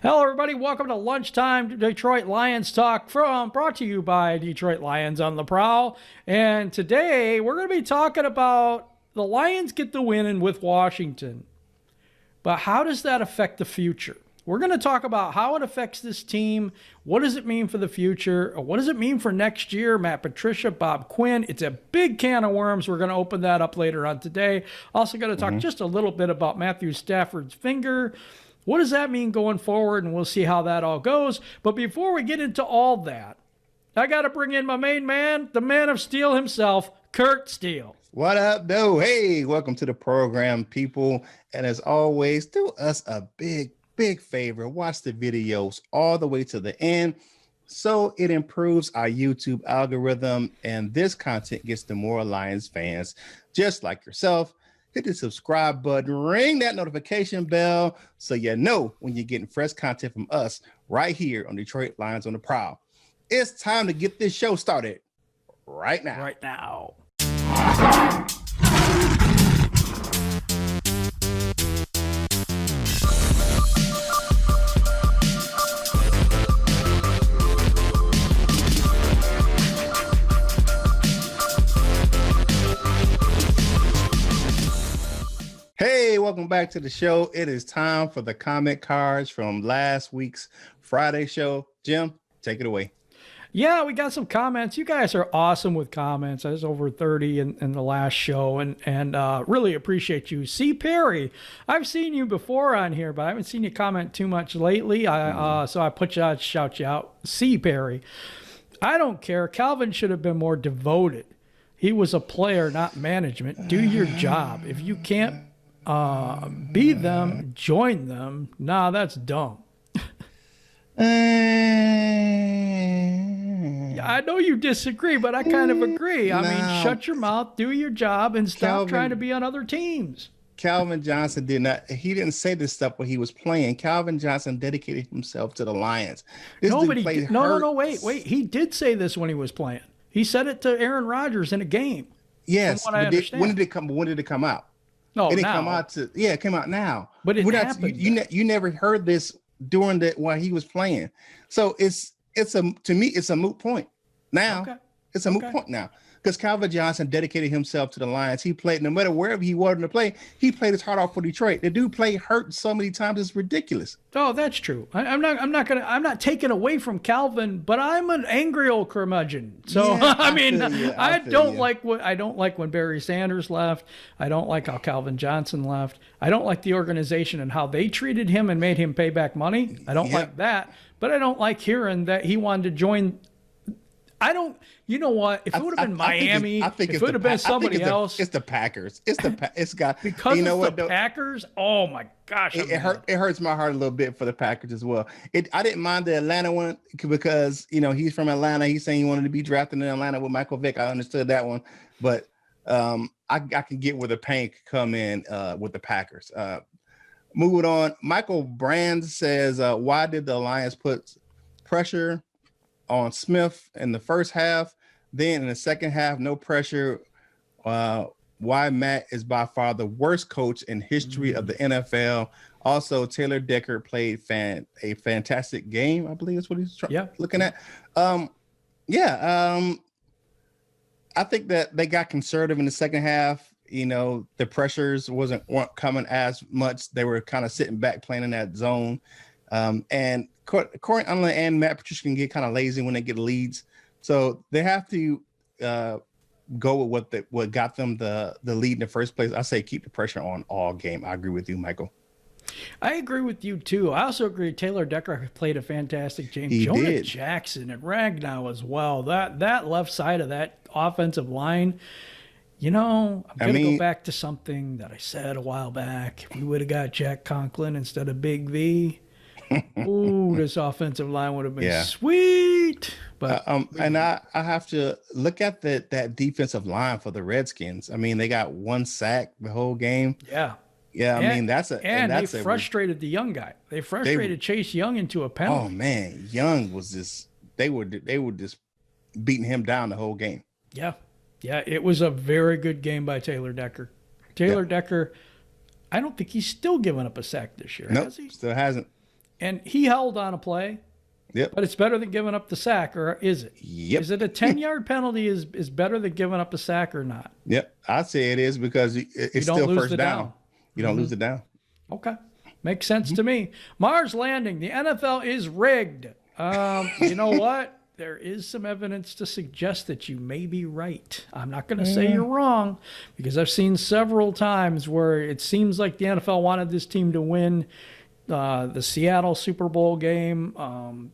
Hello, everybody. Welcome to Lunchtime Detroit Lions Talk brought to you by Detroit Lions on the Prowl. And today we're going to be talking about the Lions get the win in with Washington. But how does that affect the future? We're going to talk about how it affects this team. What does it mean for the future? What does it mean for next year? Matt Patricia, Bob Quinn. It's a big can of worms. We're going to open that up later on today. Also going to talk just a little bit about Matthew Stafford's finger. What does that mean going forward? And we'll see how that all goes. But before we get into all that, I got to bring in my main man, the man of steel himself, Kurt Steele. What up, though? Hey, welcome to the program, people. And as always, do us a big favor. Watch the videos all the way to the end so it improves our YouTube algorithm. And this content gets to more Lions fans just like yourself. Hit the subscribe button, ring that notification bell so you know when you're getting fresh content from us right here on Detroit Lions on the Prowl. It's time to get this show started right now. Right now. Hey, welcome back to the show. It is time for the comment cards from last week's Friday show. Jim, take it away. Yeah, we got some comments. You guys are awesome with comments. I was over 30 in the last show, and really appreciate you. C. Perry, I've seen you before on here, but I haven't seen you comment too much lately. So I shout you out. C. Perry, I don't care. Calvin should have been more devoted. He was a player, not management. Do your job. If you can't be them, join them. Nah, that's dumb. I know you disagree, but I kind of agree. I mean, shut your mouth, do your job, and stop trying to be on other teams. Calvin Johnson didn't say this stuff when he was playing. Calvin Johnson dedicated himself to the Lions. No, wait. He did say this when he was playing. He said it to Aaron Rodgers in a game. Yes. When did it come out? No, it didn't now. come out it came out now. But it happened. You never heard this during while he was playing. So to me it's a moot point. Now it's a moot point now. Because Calvin Johnson dedicated himself to the Lions. He played no matter wherever he wanted to play. He played his heart off for Detroit. The dude played hurt so many times it's ridiculous. Oh, that's true. I'm not taking away from Calvin, but I'm an angry old curmudgeon. So yeah, I don't like when Barry Sanders left. I don't like how Calvin Johnson left. I don't like the organization and how they treated him and made him pay back money. I don't like that. But I don't like hearing that he wanted to join. You know what? If it would have been Miami, if it would have been somebody else. It's the Packers. It's got because it's the Packers. Oh my gosh! It hurts my heart a little bit for the Packers as well. I didn't mind the Atlanta one because he's from Atlanta. He's saying he wanted to be drafted in Atlanta with Michael Vick. I understood that one, but I can get where the pain could come in with the Packers. Moving on, Michael Brand says, "Why did the Lions put pressure on Smith in the first half? Then in the second half, no pressure. Why Matt is by far the worst coach in history of the NFL. Also, Taylor Decker played a fantastic game. I believe that's what he's looking at. I think that they got conservative in the second half. The pressures weren't coming as much. They were kind of sitting back playing in that zone. And Corey and Matt Patricia can get kind of lazy when they get leads. So they have to go with what got them the lead in the first place. I say keep the pressure on all game. I agree with you, Michael. I agree with you, too. I also agree Taylor Decker played a fantastic game. Jonah Jackson and Ragnow as well. That left side of that offensive line, I'm going to go back to something that I said a while back. If we would have got Jack Conklin instead of Big V, this offensive line would have been sweet. But and I have to look at that defensive line for the Redskins. I mean, they got one sack the whole game. Yeah. Yeah, they frustrated the young guy. They frustrated Chase Young into a penalty. Oh man, Young was just they were just beating him down the whole game. Yeah, it was a very good game by Taylor Decker. Decker, I don't think he's still giving up a sack this year. Nope, has he? Still hasn't. And he held on a play. Yep. But it's better than giving up the sack, or is it? Yep. Is it a 10-yard penalty is better than giving up a sack or not? Yep. I'd say it is because it's still first down. You don't lose it down. Okay. Makes sense to me. Mars Landing, the NFL is rigged. You know what? There is some evidence to suggest that you may be right. I'm not going to say you're wrong because I've seen several times where it seems like the NFL wanted this team to win the Seattle Super Bowl game.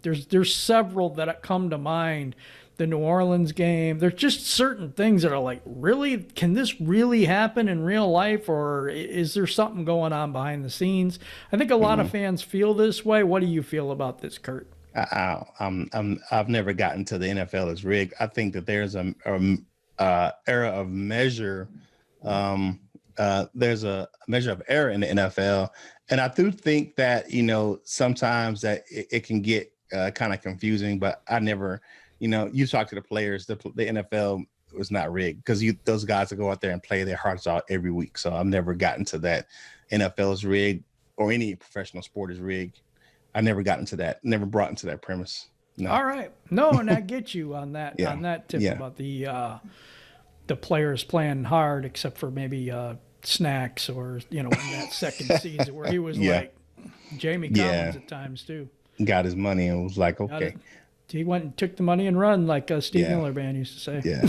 There's several that come to mind. The New Orleans game. There's just certain things that are like, really, can this really happen in real life, or is there something going on behind the scenes? I think a lot of fans feel this way. What do you feel about this, Kurt? I've never gotten to the NFL is rigged. I think that there's a era of measure. There's a measure of error in the NFL. And I do think that, sometimes that it can get kind of confusing, but I never, you talk to the players, the NFL was not rigged because those guys will go out there and play their hearts out every week. So I've never gotten to that NFL is rigged or any professional sport is rigged. I never got into that, never brought into that premise. No. All right. No, and I get you on that, on that tip about the players playing hard, except for maybe snacks or, in that second season where he was like Jamie Collins at times too. Got his money and was like, okay. He went and took the money and run, like Steve Miller Band used to say. Yeah.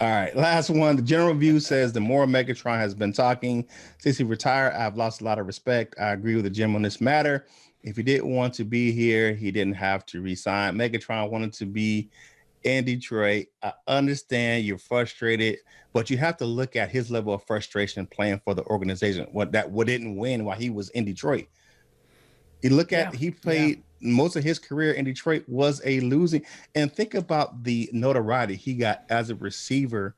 All right. Last one. The general view says the more Megatron has been talking since he retired, I've lost a lot of respect. I agree with the Jim on this matter. If he didn't want to be here, he didn't have to resign. Megatron wanted to be in Detroit. I understand you're frustrated, but you have to look at his level of frustration playing for the organization. What didn't win while he was in Detroit. You look at he played most of his career in Detroit was a losing, and think about the notoriety he got as a receiver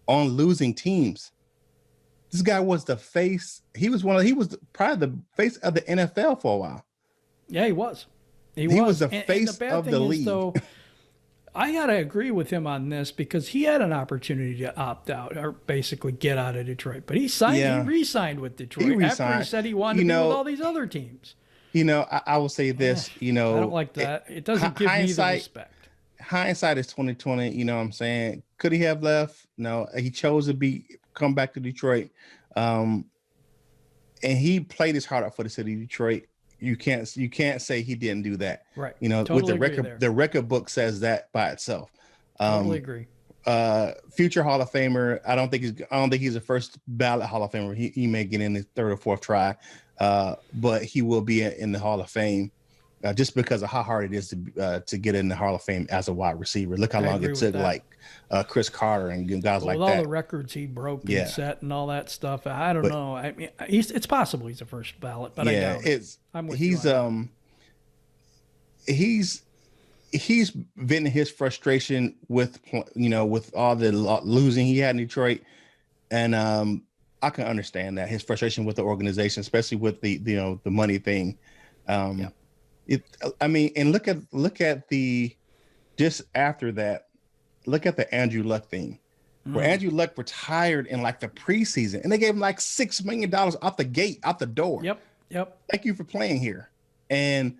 on losing teams. This guy was the face. He was probably the face of the NFL for a while. Yeah, he was. He was the face of the league. Though, I got to agree with him on this because he had an opportunity to opt out or basically get out of Detroit. But he re-signed with Detroit after he said he wanted to be with all these other teams. I will say this, I don't like that. It doesn't give me the respect. Hindsight is 2020, you know what I'm saying? Could he have left? No, he chose to come back to Detroit. And he played his heart out for the city of Detroit. You can't say he didn't do that. Right. With the record book says that by itself. Totally agree. Future Hall of Famer. I don't think he's a first ballot Hall of Famer. He may get in his third or fourth try. But he will be in the Hall of Fame just because of how hard it is to get in the Hall of Fame as a wide receiver. Look how long it took, like Chris Carter and guys like that. With all the records he broke and set and all that stuff, I don't know. I mean, it's possible he's a first ballot, but I doubt it. He's venting his frustration with all the losing he had in Detroit, and I can understand that his frustration with the organization, especially with the money thing. And look at the just after that, look at the Andrew Luck thing, where Andrew Luck retired in like the preseason, and they gave him like $6 million out the door. Yep. Thank you for playing here. And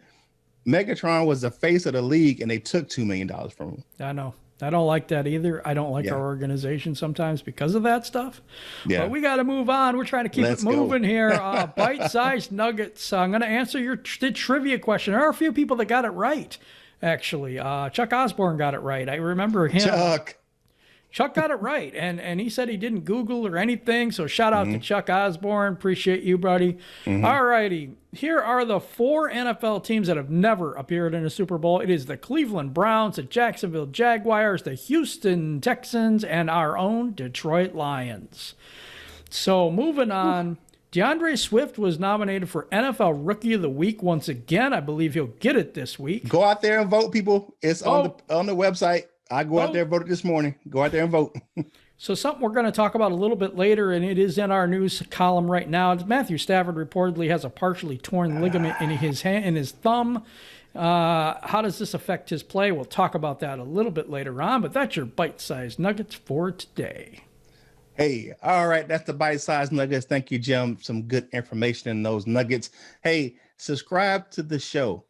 Megatron was the face of the league, and they took $2 million from him. I know. I don't like that either. I don't like our organization sometimes because of that stuff. Yeah. But we got to move on. We're trying to keep it moving here. Bite-sized nuggets. I'm going to answer your trivia question. There are a few people that got it right, actually. Chuck Osborne got it right. I remember him. Chuck got it right, and he said he didn't Google or anything, so shout out to Chuck Osborne. Appreciate you, buddy. All righty. Here are the 4 NFL teams that have never appeared in a Super Bowl. It is the Cleveland Browns, the Jacksonville Jaguars, the Houston Texans, and our own Detroit Lions. So moving on, DeAndre Swift was nominated for NFL Rookie of the Week once again. I believe he'll get it this week. Go out there and vote, people. It's on the website. I go out there and voted this morning. Go out there and vote. So something we're going to talk about a little bit later, and it is in our news column right now. Matthew Stafford reportedly has a partially torn ligament in his hand, in his thumb. How does this affect his play? We'll talk about that a little bit later on, but that's your bite-sized nuggets for today. Hey, all right, that's the bite-sized nuggets. Thank you, Jim. Some good information in those nuggets. Hey, subscribe to the show.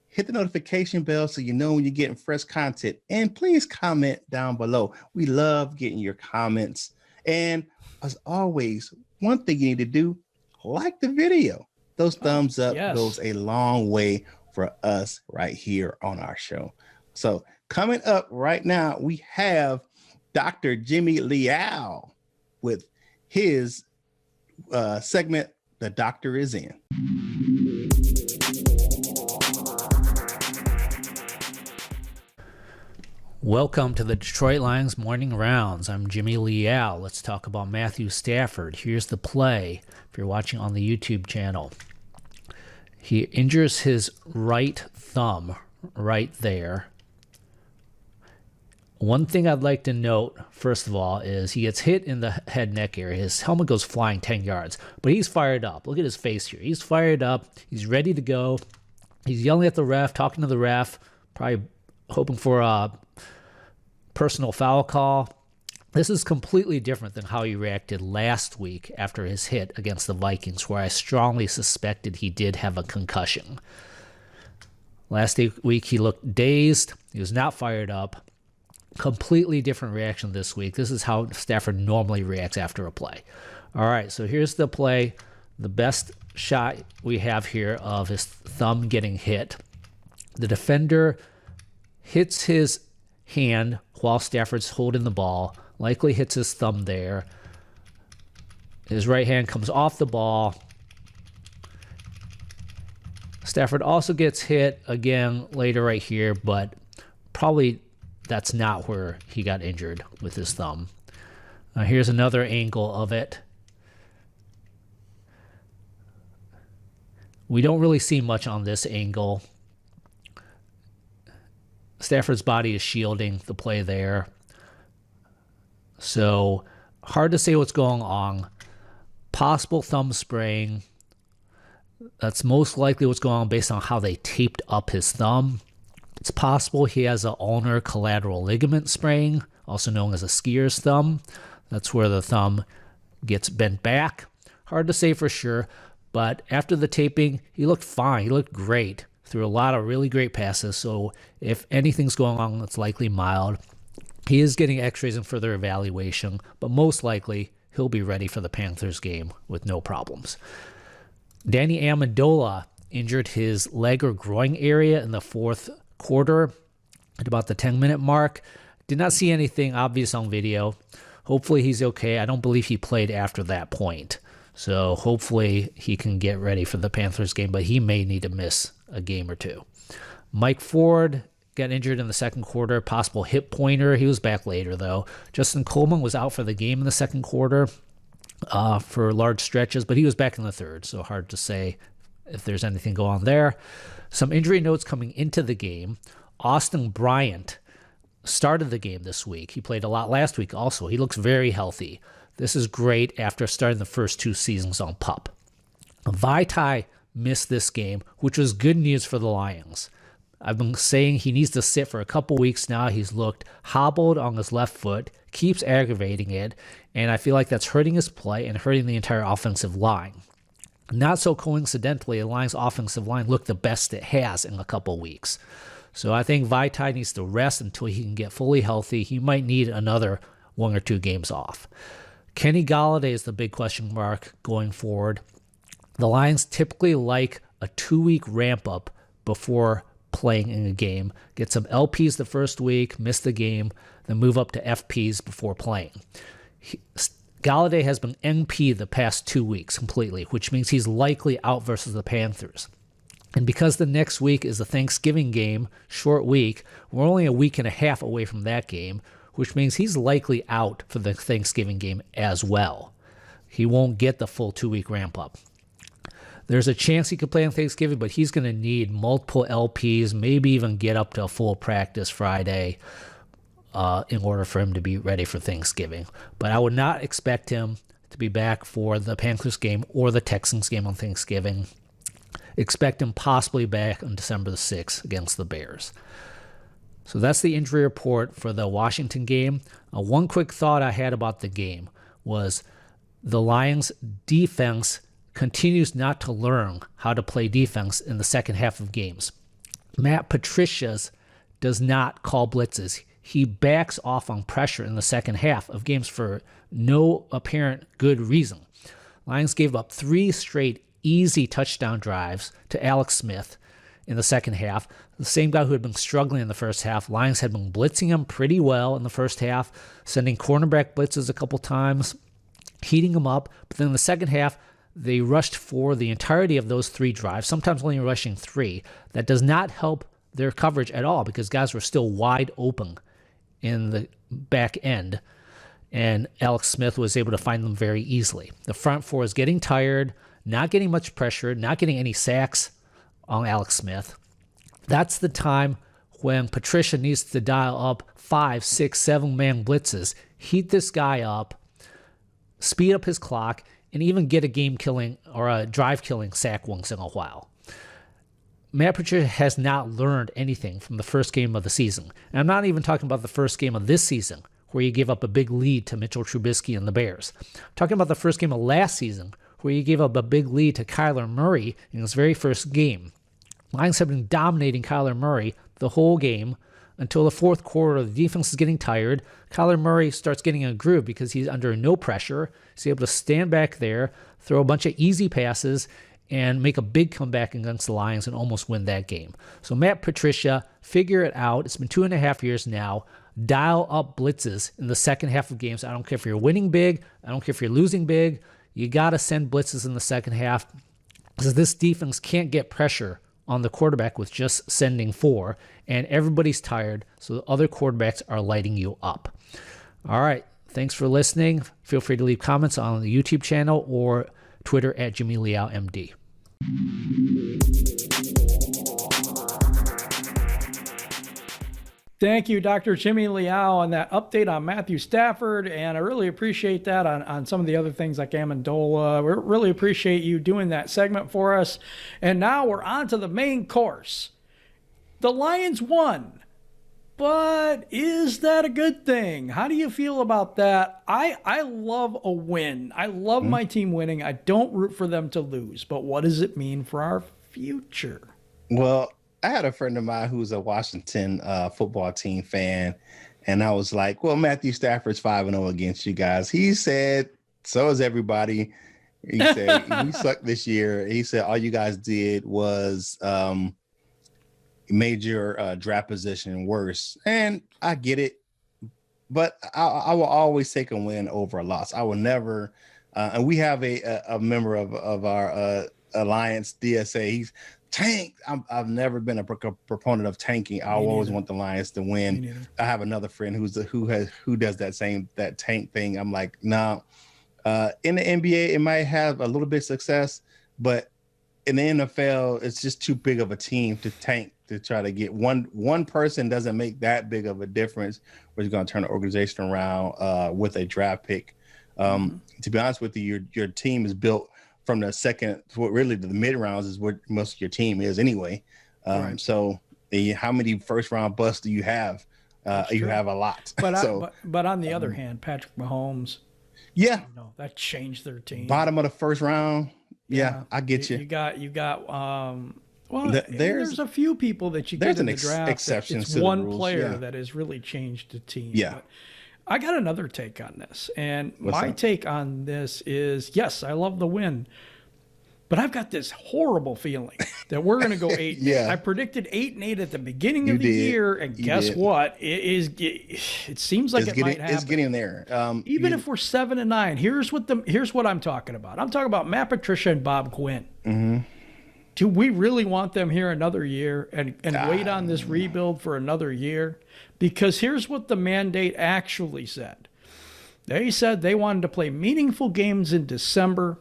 Hit the notification bell so you know when you're getting fresh content. And please comment down below. We love getting your comments. And as always, one thing you need to do, like the video. Those thumbs up goes a long way for us right here on our show. So coming up right now, we have Dr. Jimmy Leal with his segment, The Doctor Is In. Welcome to the Detroit Lions Morning Rounds. I'm Jimmy Leal. Let's talk about Matthew Stafford. Here's the play if you're watching on the YouTube channel. He injures his right thumb right there. One thing I'd like to note, first of all, is he gets hit in the head-neck area. His helmet goes flying 10 yards, but he's fired up. Look at his face here. He's fired up. He's ready to go. He's yelling at the ref, talking to the ref, probably hoping for a personal foul call. This is completely different than how he reacted last week after his hit against the Vikings, where I strongly suspected he did have a concussion. Last week, he looked dazed. He was not fired up. Completely different reaction this week. This is how Stafford normally reacts after a play. All right, so here's the play. The best shot we have here of his thumb getting hit. The defender hits his hand while Stafford's holding the ball, likely hits his thumb there. His right hand comes off the ball. Stafford also gets hit again later right here, but probably that's not where he got injured with his thumb. Here's another angle of it. We don't really see much on this angle. Stafford's body is shielding the play there. So hard to say what's going on. Possible thumb spraying. That's most likely what's going on based on how they taped up his thumb. It's possible he has an ulnar collateral ligament spraying, also known as a skier's thumb. That's where the thumb gets bent back. Hard to say for sure, but after the taping, he looked fine. He looked great. Threw a lot of really great passes, so if anything's going on, it's likely mild. He is getting x-rays and further evaluation, but most likely he'll be ready for the Panthers game with no problems. Danny Amendola injured his leg or groin area in the fourth quarter at about the 10-minute mark. Did not see anything obvious on video. Hopefully he's okay. I don't believe he played after that point. So hopefully he can get ready for the Panthers game, but he may need to miss a game or two. Mike Ford got injured in the second quarter, possible hip pointer. He was back later, though. Justin Coleman was out for the game in the second quarter for large stretches, but he was back in the third, so hard to say if there's anything going on there. Some injury notes coming into the game. Austin Bryant started the game this week. He played a lot last week also. He looks very healthy. This is great after starting the first two seasons on PUP. Vaitai missed this game, which was good news for the Lions. I've been saying he needs to sit for a couple weeks now. He's looked hobbled on his left foot, keeps aggravating it, and I feel like that's hurting his play and hurting the entire offensive line. Not so coincidentally, the Lions' offensive line looked the best it has in a couple weeks. So I think Vaitai needs to rest until he can get fully healthy. He might need another 1 or 2 games off. Kenny Golladay is the big question mark going forward. The Lions typically like a 2-week ramp-up before playing in a game. Get some LPs the first week, miss the game, then move up to FPs before playing. Golladay has been NP the past 2 weeks completely, which means he's likely out versus the Panthers. And because the next week is the Thanksgiving game, short week, we're only a week and a half away from that game, which means he's likely out for the Thanksgiving game as well. He won't get the full 2-week ramp-up. There's a chance he could play on Thanksgiving, but he's going to need multiple LPs, maybe even get up to a full practice Friday in order for him to be ready for Thanksgiving. But I would not expect him to be back for the Panthers game or the Texans game on Thanksgiving. Expect him possibly back on December the 6th against the Bears. So that's the injury report for the Washington game. One quick thought I had about the game was the Lions' defense continues not to learn how to play defense in the second half of games. Matt Patricia's does not call blitzes. He backs off on pressure in the second half of games for no apparent good reason. Lions gave up 3 straight easy touchdown drives to Alex Smith in the second half. The same guy who had been struggling in the first half. Lions had been blitzing him pretty well in the first half, sending cornerback blitzes a couple times, heating him up. But then in the second half, they rushed for the entirety of those 3 drives, sometimes only rushing 3. That does not help their coverage at all because guys were still wide open in the back end, and Alex Smith was able to find them very easily. The front 4 is getting tired, not getting much pressure, not getting any sacks on Alex Smith. That's the time when Patricia needs to dial up 5, 6, 7-man blitzes, heat this guy up, speed up his clock, and even get a game-killing or a drive-killing sack once in a while. Matt Patricia has not learned anything from the first game of the season. And I'm not even talking about the first game of this season, where he gave up a big lead to Mitchell Trubisky and the Bears. I'm talking about the first game of last season, where he gave up a big lead to Kyler Murray in his very first game. Lions have been dominating Kyler Murray the whole game until the fourth quarter. The defense is getting tired. Kyler Murray starts getting a groove because he's under no pressure. He's able to stand back there, throw a bunch of easy passes, and make a big comeback against the Lions and almost win that game. So Matt Patricia, figure it out. It's been 2.5 years now. Dial up blitzes in the second half of games. I don't care if you're winning big. I don't care if you're losing big. You got to send blitzes in the second half because this defense can't get pressure on the quarterback with just sending 4, and everybody's tired, so the other quarterbacks are lighting you up. All right. Thanks for listening. Feel free to leave comments on the YouTube channel or Twitter at Jimmy Liao MD. Thank you, Dr. Jimmy Liao, on that update on Matthew Stafford, and I really appreciate that on some of the other things like Amendola. We really appreciate you doing that segment for us. And now we're on to the main course. The Lions won, but is that a good thing? How do you feel about that? I love a win. I love my team winning. I don't root for them to lose, but what does it mean for our future? Well, I had a friend of mine who's a Washington football team fan, and I was like, well, Matthew Stafford's 5-0 against you guys. He said, so is everybody. He said, we sucked this year. He said, all you guys did was made your draft position worse. And I get it, but I will always take a win over a loss. I will never, and we have a member of our alliance, DSA. He's tank. I've never been a proponent of tanking. I always want the Lions to win. I have another friend who does that tank thing. I'm like, no. In the NBA, it might have a little bit of success, but in the NFL, it's just too big of a team to tank to try to get one person. Doesn't make that big of a difference. We're just going to turn the organization around with a draft pick. To be honest with you, your team is built from the second, really the mid rounds is where most of your team is anyway. Right. So how many first round busts do you have? You have a lot. But on the other hand, Patrick Mahomes, that changed their team. Bottom of the first round. Yeah, I get you. You got. There's a few people that you get in the draft. Exceptions. It's one player that has really changed the team. Yeah. But I got another take on this, and my take on this is, yes, I love the win, but I've got this horrible feeling that we're going to go 8-8. I predicted 8-8 at the beginning of the year, and guess what? It seems like it might happen. It's getting there. Even if we're 7-9, here's what I'm talking about. I'm talking about Matt Patricia and Bob Quinn. Mm-hmm. Do we really want them here another year and wait on this rebuild for another year? Because here's what the mandate actually said. They said they wanted to play meaningful games in December.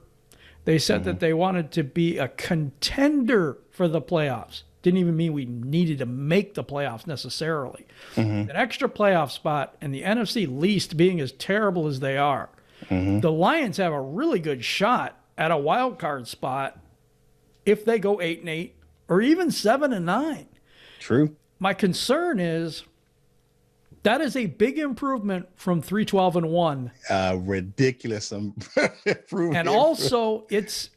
They said that they wanted to be a contender for the playoffs. Didn't even mean we needed to make the playoffs necessarily. An extra playoff spot and the NFC least being as terrible as they are. The Lions have a really good shot at a wild card spot if they go 8-8 or even 7-9. True. My concern is that is a big improvement from 3-12-1. Ridiculous improvement. And also, it's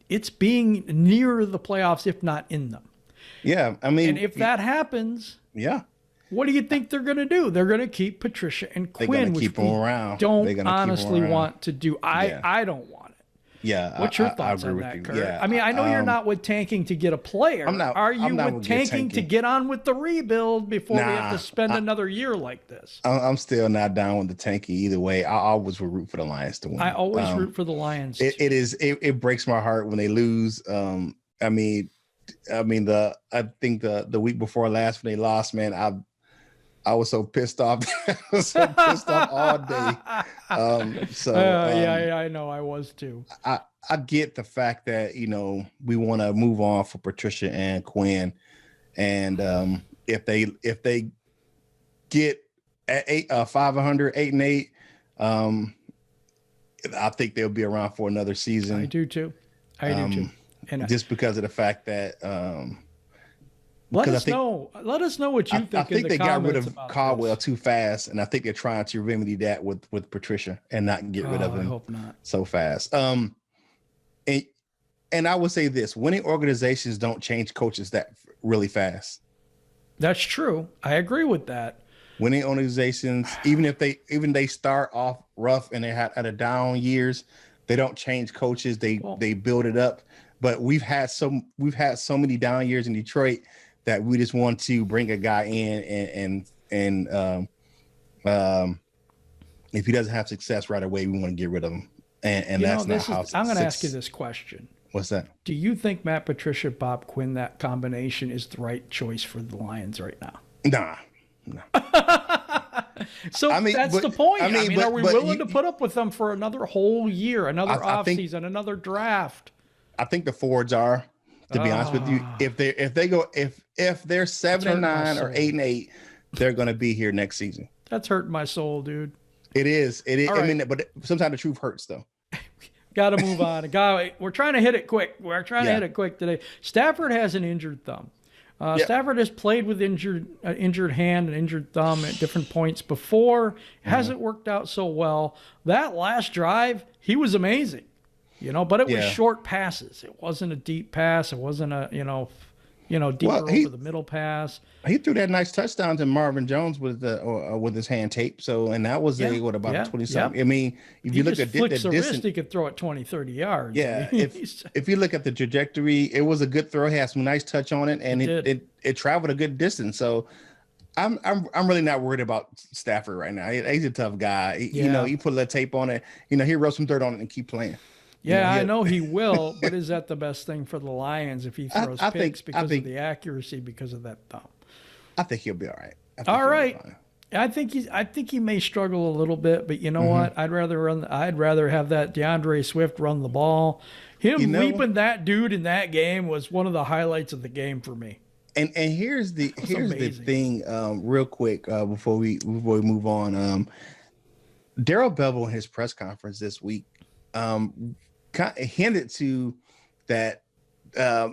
it's being near the playoffs, if not in them. Yeah, I mean, and if that happens, yeah, what do you think they're going to do? They're going to keep Patricia and Quinn, they're gonna which keep we them around. don't honestly want to do. I don't want it. Yeah. What's your thoughts on that, Kurt? Yeah, I mean, I know you're not with tanking to get a player. Are you with tanking to get on with the rebuild before we have to spend another year like this? I'm still not down with the tanking either way. I always will root for the Lions to win. I always root for the Lions. It breaks my heart when they lose. I think the week before last when they lost, man, I was so pissed off. I was so pissed off all day. I know I was too. I get the fact that, we want to move on for Patricia and Quinn. And if they get at 500, 8-8, I think they'll be around for another season. I do too. And just because of the fact that let us know what you think. I think they got rid of Caldwell this. too fast, and I think they're trying to remedy that with Patricia and not get rid of him. I hope not so fast. And I would say this: winning organizations don't change coaches that really fast. That's true. I agree with that. Winning organizations, even if they start off rough and they had a down years, they don't change coaches. They build it up. But we've had so many down years in Detroit that we just want to bring a guy in and if he doesn't have success right away, we want to get rid of him. And that's not how. I'm going to ask you this question. What's that? Do you think Matt Patricia, Bob Quinn, that combination is the right choice for the Lions right now? Nah. So that's the point. Are we willing to put up with them for another whole year, another offseason, another draft? I think the Fords are, to be honest with you. If they're 7-9 or 8-8, they're going to be here next season. That's hurting my soul, dude. It is. Right. I mean, but sometimes the truth hurts, though. Got to move on. We're trying to hit it quick. We're trying to hit it quick today. Stafford has an injured thumb. Stafford has played with injured hand and injured thumb at different points before. Hasn't worked out so well. That last drive, he was amazing. But it was short passes. It wasn't a deep pass. It wasn't a deeper over the middle pass. He threw that nice touchdown to Marvin Jones with his hand tape. So, and that was about 20 something. I mean, if you look at the distance, he could throw it 20, 30 yards. Yeah. If you look at the trajectory, it was a good throw. He had some nice touch on it, and it traveled a good distance. So I'm really not worried about Stafford right now. He's a tough guy. He put a little tape on it. He rub some dirt on it and keep playing. Yeah, I know he will, but is that the best thing for the Lions if he throws picks because of the accuracy, because of that thumb? I think he'll be all right. All right. I think he may struggle a little bit, but you know what? I'd rather have that DeAndre Swift run the ball. Him leaping that dude in that game was one of the highlights of the game for me. And here's the thing, real quick, before we move on. Darrell Bevell in his press conference this week hinted to that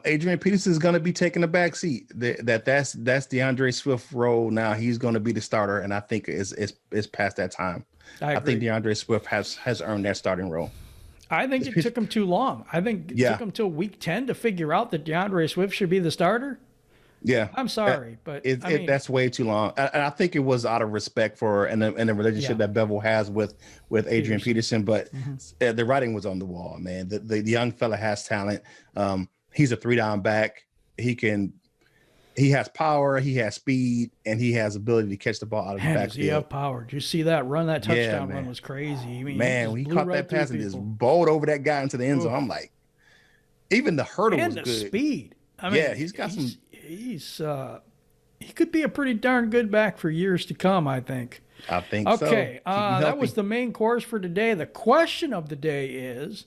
Adrian Peterson is going to be taking the back seat. That's DeAndre Swift's role now. He's going to be the starter, and I think it's past that time. I think DeAndre Swift has earned that starting role. I think it took him too long. I think it took him till week 10 to figure out that DeAndre Swift should be the starter. Yeah, I'm sorry, but that's way too long. And I think it was out of respect for and the relationship that Bevell has with Adrian Peterson. But the writing was on the wall, man. The young fella has talent. He's a 3-down back. He has power. He has speed, and he has ability to catch the ball out of the backfield. Does he have power? Did you see that run? That touchdown run was crazy. When he caught that pass and just bowled over that guy into the end zone, I'm like, even the hurdle was good. Speed. He's got some. He could be a pretty darn good back for years to come, I think. I think so. Okay, that was the main course for today. The question of the day is,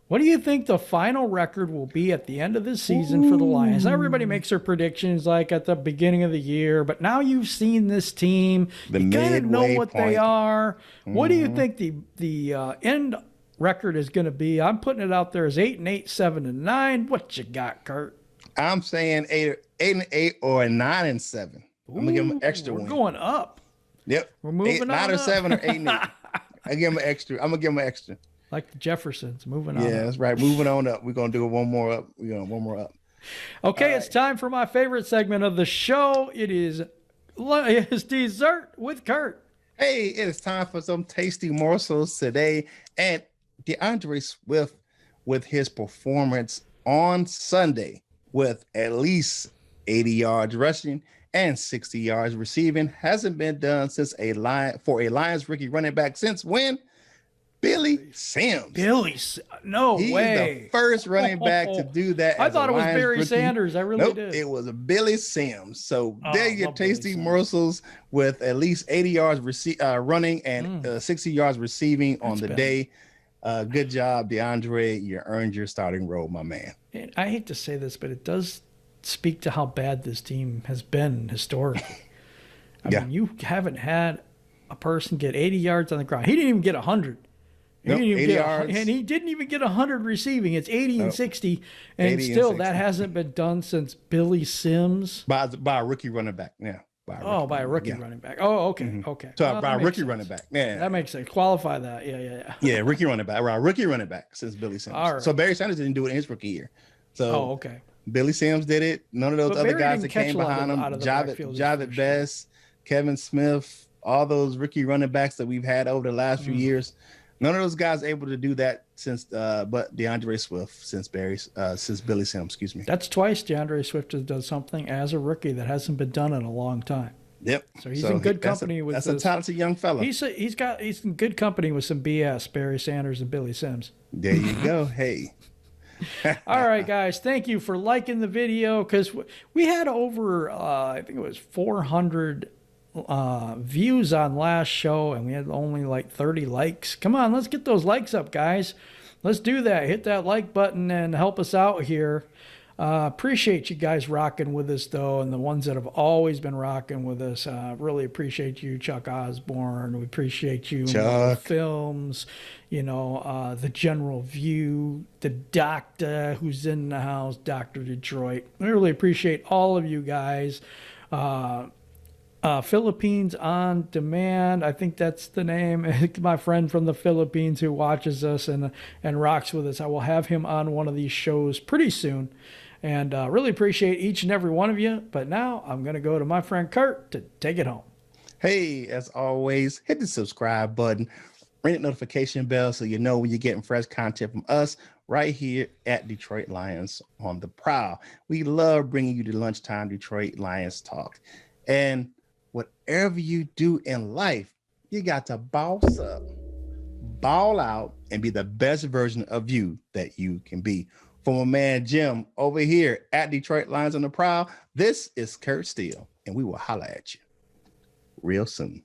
what do you think the final record will be at the end of the season for the Lions? Now, everybody makes their predictions like at the beginning of the year, but now you've seen this team. You kind of know what they are. What do you think the end record is going to be? I'm putting it out there as 8-8, 7-9. What you got, Kurt? I'm saying 8-8 or 9-7. I'm gonna give him an extra one. We're going up. Yep. We're moving 9 or 7 or 8-8. I give him an extra. I'm gonna give him an extra. Like the Jeffersons, moving on. Yeah, up. that's right. Moving on up. We're gonna do one more up. We're going one more up. Okay, it's time for my favorite segment of the show. It's Dessert with Kurt. Hey, it is time for some tasty morsels today. And DeAndre Swift, with his performance on Sunday, with at least 80 yards rushing and 60 yards receiving, hasn't been done since a Lions rookie running back since when? Billy Sims. No He's way. the first running back to do that. I thought it was Lions Barry rookie. Sanders. I really Nope, did. it was a Billy Sims. So there you love tasty Billy Sims. morsels with at least 80 yards running and 60 yards receiving on the day. Good job, DeAndre. You earned your starting role, my man. And I hate to say this, but it does speak to how bad this team has been historically. I mean, you haven't had a person get 80 yards on the ground. He didn't even get 100. Nope, 80 yards. And he didn't even get 100 receiving. It's 80 and 60. And still, that hasn't been done since Billy Sims. By a rookie running back. Yeah. By a rookie running back. Oh, okay. Mm-hmm. Okay. So by a rookie running back. Yeah. That makes sense. Qualify that. Yeah, rookie running back. Right. Rookie running back since Billy Sims. All right. So Barry Sanders didn't do it in his rookie year. So okay. Billy Sims did it. None of those other Barry guys that came behind him, Javit Best, Kevin Smith, all those rookie running backs that we've had over the last few years. None of those guys able to do that since, but DeAndre Swift since Billy Sims. Excuse me. That's twice DeAndre Swift has done something as a rookie that hasn't been done in a long time. Yep. So he's in good company with. That's a talented young fella. He's in good company with some BS, Barry Sanders and Billy Sims. There you go. Hey. All right, guys. Thank you for liking the video, because we had over I think it was 400 views on last show, and we had only like 30 likes. Come on, let's get those likes up, guys. Let's do that. Hit that like button and help us out here. Appreciate you guys rocking with us, though, and the ones that have always been rocking with us. Really appreciate you, Chuck Osborne. We appreciate you, Chuck. Films, the General View, the doctor who's in the house, Dr. Detroit. I really appreciate all of you guys. Philippines on Demand, I think that's the name. My friend from the Philippines who watches us and rocks with us. I will have him on one of these shows pretty soon. And really appreciate each and every one of you. But now I'm going to go to my friend Kurt to take it home. Hey, as always, hit the subscribe button, ring the notification bell so you know when you're getting fresh content from us right here at Detroit Lions on the Prowl. We love bringing you the lunchtime Detroit Lions talk. And whatever you do in life, you got to boss up, ball out, and be the best version of you that you can be. From my man Jim over here at Detroit Lions on the Prowl, this is Kurt Steele, and we will holler at you real soon.